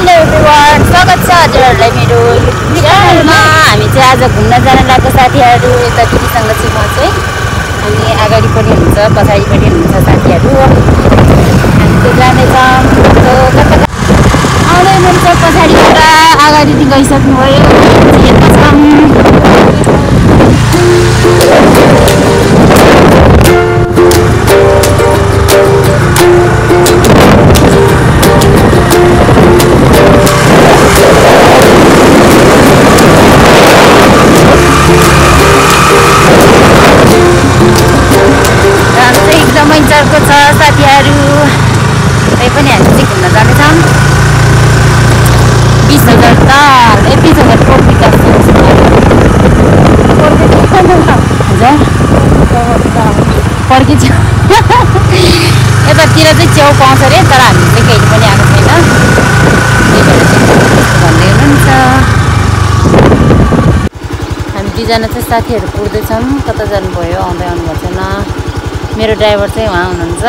Hello everyone, स्वागत छ हजुरहरूलाई मेरो युट्युब च्यानलमा। हामी चाहिँ आज घुम्न जान लागेको साथीहरू यता दिदीसँग चाहिँ म चाहिँ अनि अगाडि पनि हुन्छ पछाडि पनि हुन्छ साथीहरू। हामी चाहिँ जानेछौँ कता आउँदै हुनुहुन्छ पछाडिबाट अगाडि गइसक्नुभयो यता छौँ। एकदमै चर्को छ साथीहरू। तै पनि हामी चाहिँ घुम्न जानेछौँ। 20,000 त 20,000 को विकास पर्खिन्छ। यतातिर चाहिँ च्याउ पाउँछ अरे, तर हामी चाहिँ कहिले पनि आएको छैन। त्यही भएर चाहिँ भन्दै हुनुहुन्छ। हामी दुईजना चाहिँ साथीहरू पुग्दैछौँ। कता जानुभयो, आउँदै आउनुभएको छैन। मेरो ड्राइभर चाहिँ उहाँ हुनुहुन्छ।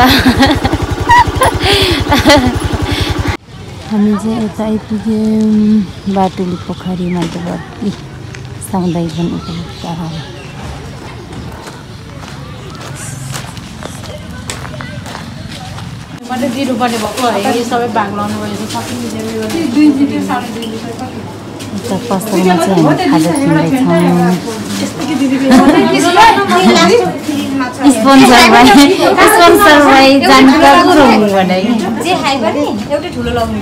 हामी चाहिँ यता आइपुग्यौँ बाटुली पोखरी मध्यवर्ती समुदाय वन उपलब्ध। मैले दिनुपर्ने भएको है, सबै भाग लाउनु भयो। यता पसलमा चाहिँ हामी खाजा किन्दैछौँ। स्पोन्सर भाइ जानका गुरु भने जे खाइ पनि एउटै ठुलो लाउनु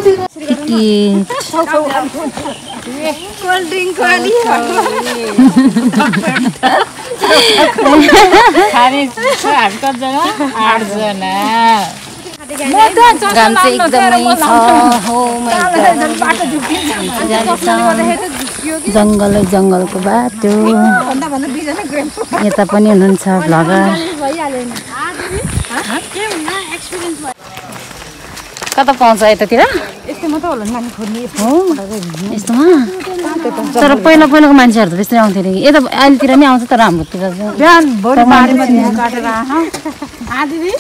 टिकट कोल्ड ड्रिंक वाली खाने हाटको जग्गा 8 जना गाम चाहिँ एकदमै छ। हो जङ्गलको बाटो। यता पनि हुनुहुन्छ भ्लगर। कता पाउँछ यतातिर? यस्तोमा त होला नानी खोज्ने हो यस्तोमा। तर पहिलाको मान्छेहरू त त्यस्तै आउँथ्यो अरे। यता अहिलेतिर नि आउँछ तर हाम्रोतिर बिहान भोलि बारीमा काटेर दिदी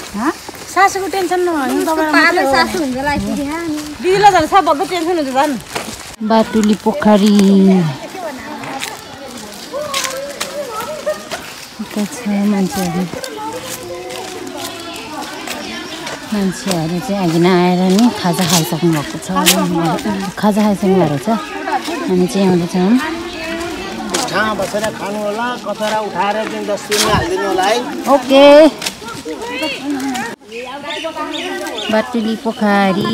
सासूको टेन्सन नभए सासू हुन्छ दिदीलाई झन् सबभन्दा टेन्सन हुन्छ झन्। बाटुली पोखरी छ। मान्छेहरू चाहिँ अघि नआएर नि खाजा खाइसक्नु भएको छ। खाजा खाइसक्नु भएको छ। हामी चाहिँ आउँदैछौँ। ओके बाटुली पोखरी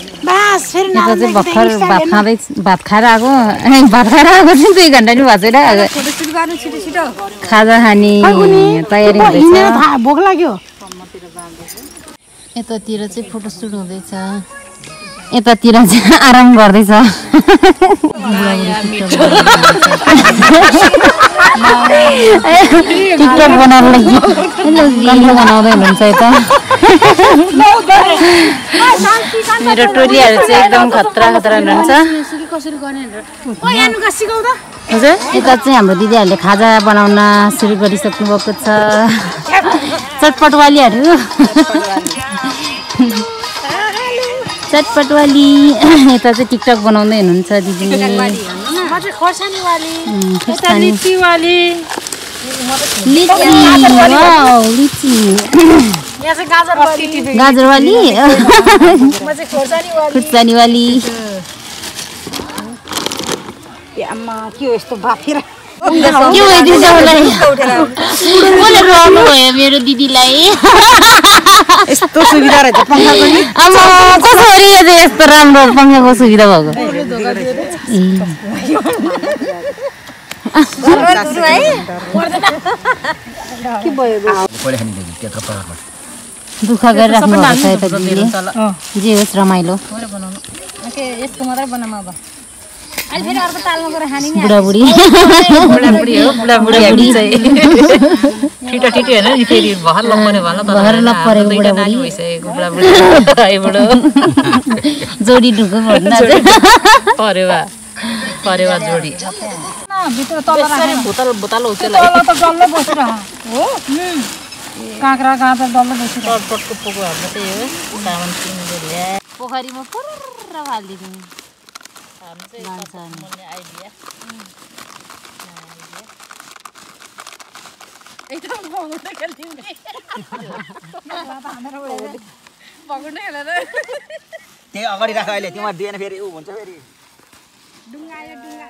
यता चाहिँ भर्खर भात खाएर आएको चाहिँ 2 घन्टा नि भएको छैन। खाजा खाने तयारी हुँदैछ। भोक लाग्यो। यतातिर चाहिँ फोटोसुट हुँदैछ। यतातिर चाहिँ आराम गर्दैछ। टिकटक बनाउनु लागि कन्टेन्ट बनाउँदै हुनुहुन्छ यता। मेरो टोलीहरू चाहिँ एकदम खतरा हुनुहुन्छ। हजुर यता चाहिँ हाम्रो दिदीहरूले खाजा बनाउन सुरु गरिसक्नु भएको छ। चटपटवालीहरू चटपटवाली यता चाहिँ टिकटक बनाउँदै हुनुहुन्छ दिदी। गाजरवाली खुर्सानीवाली के यस्तो बाफेर मेरो दिदीलाई यस्तो सुविधा रहेछ पंखाको नि। कसरी यस्तो राम्रो पंखाको सुविधा भएको? दुःख गरिराख्नु भएको छ यता दिदीले। जे होस् रमाइलो। यसको मात्रै बनामा अब अहिले फेरि अर्को तालमा गएर खानी नि। बुढाबुढी हो बुढाबुढी चाहिँ ठिटो हैन नि फेरि भर लप्पने भन त भर लप्परेको बुढाबुढी भइसकेको बुढाबुढी आइबडो जोडी ढुक्क पर्दैन परेवा जोडी भित्र तल राखेर बोतल बोतल हो तल त डल्लै बसिरह हो काँक्रा गाँदा डल्लै बसिरह चटपटको पोको हाम्रो त्यही हो सामान किनेर ल्याए पोखरीमा पुर्र हालिदिनु हाम्रो चाहिँ कति आइडिया एकदम पगुन्दै खेल्दिने पगुन्दै खेलेर त्यही अगाडि राख अहिले तिमीहरू दिएन फेरि ऊ हुन्छ फेरि डुङ्गा आयो डुङ्गा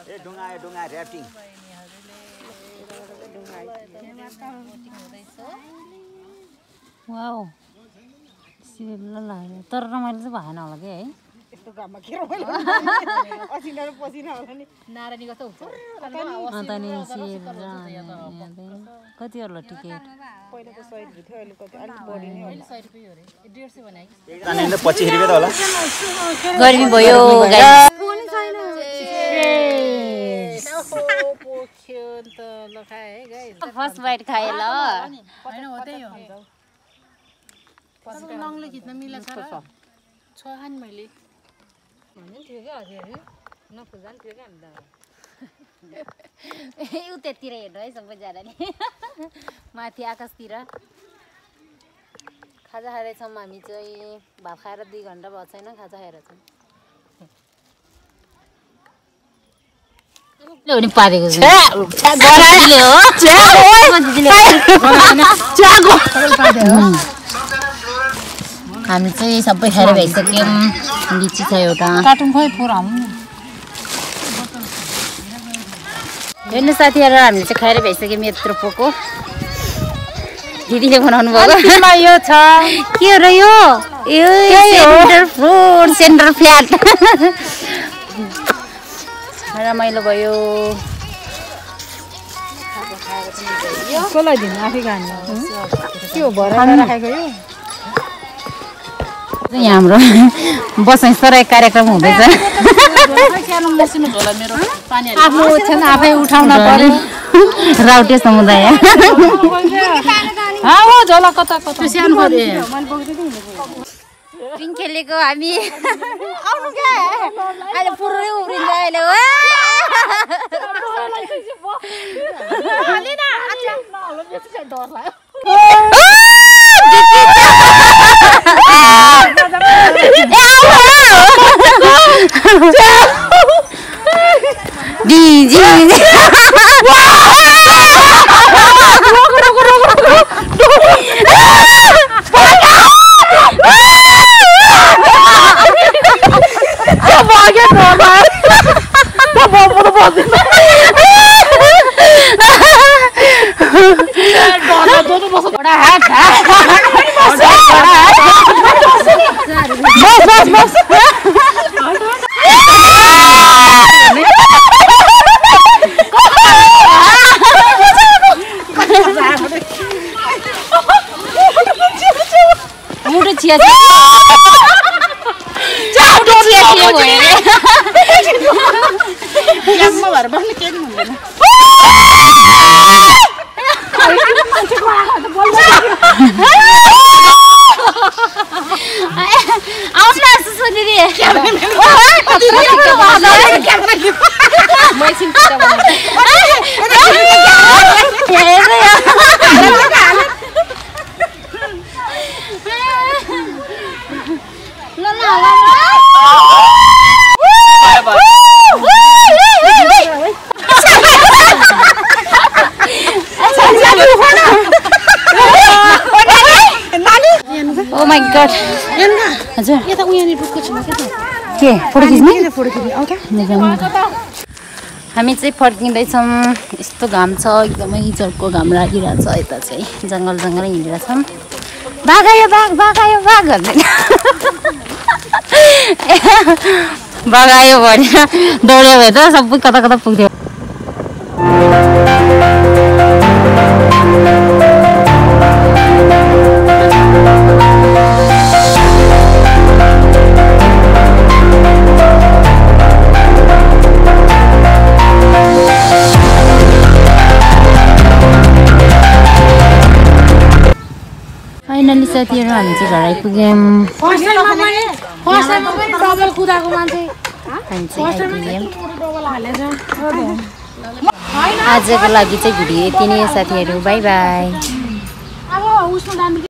ए ढुङ्गा आयो ढुङ्गा ऱ्याफ्टिङ वाउ सिरियल लाग्यो तर रमाइलो चाहिँ भएन होला कि है यस्तो घाममा के रमाइलो असिना र पसिना होला नि नारायणी कस्तो हुन्छ अन्त नि सिरियल कति होला टिकट पहिला त 100 रुपैयाँ थियो अहिले कति अलिक बढी नै होला 100 रुपैयाँ हो रे 150 भने एकजना 25 रुपैयाँ त होला गर्मी भयो फर्स्ट बाइट खाए ल हैन हो त्यही हो पछि लङले खिच्न मिलेछ र छ खान मैले भन्ने थियो के हजुर नफुजान थियो के हामी त उ त्यतिर हेर्नु है सबैजनाले माथि आकाशतिर खाजा खाँदैछौँ हामी चाहिँ भात खाएर 2 घन्टा भएको छैन खाजा खाएर छौँ नि पारेको हामी चाहिँ सबै खाएर भइसक्यौँ लिची छ एउटा कार्टुन खोइ पुरा हेर्नु साथीहरू हामीले चाहिँ खाएर भइसक्यौँ यत्रो पोको दिदीले बनाउनु भएको यो छ के हो र यो सेन्टर फ्रुट सेन्टर फ्ल्याट रमाइलो भयो कसलाई दिनु आफै खानु के हो भरा राखेको यो यहाँ हाम्रो बसाइ सराई कार्यक्रम हुँदैछ आफ्नो ओछ्यान आफै उठाउन पर्यो राउटे समुदाय हो झोला कता कता सानो पर्यो पिङ खेलेको हामी आउनु क्या अहिले पुरै उब्रिन्छ अहिले हामी चाहिँ फर्किँदैछौँ यस्तो घाम छ एकदमै चर्को घाम लागिरहेछ यता चाहिँ जङ्गल जङ्गलै हिँडिरहेछौँ बाघ आयो बाघ बाघ आयो बाघ भन्दैन बाघ आयो भनेर दौड्यो भए त सबै कता कता पुग्थ्यो फाइनली साथीहरू हामी चाहिँ घर आइपुग्यौँ फर्स्ट टाइममा पनि डबल कुदाको मान्छे हामी चाहिँ आइपुग्यौँ। आजको लागि चाहिँ भिडियो यति नै साथीहरू, बाई बाई। अब उसमा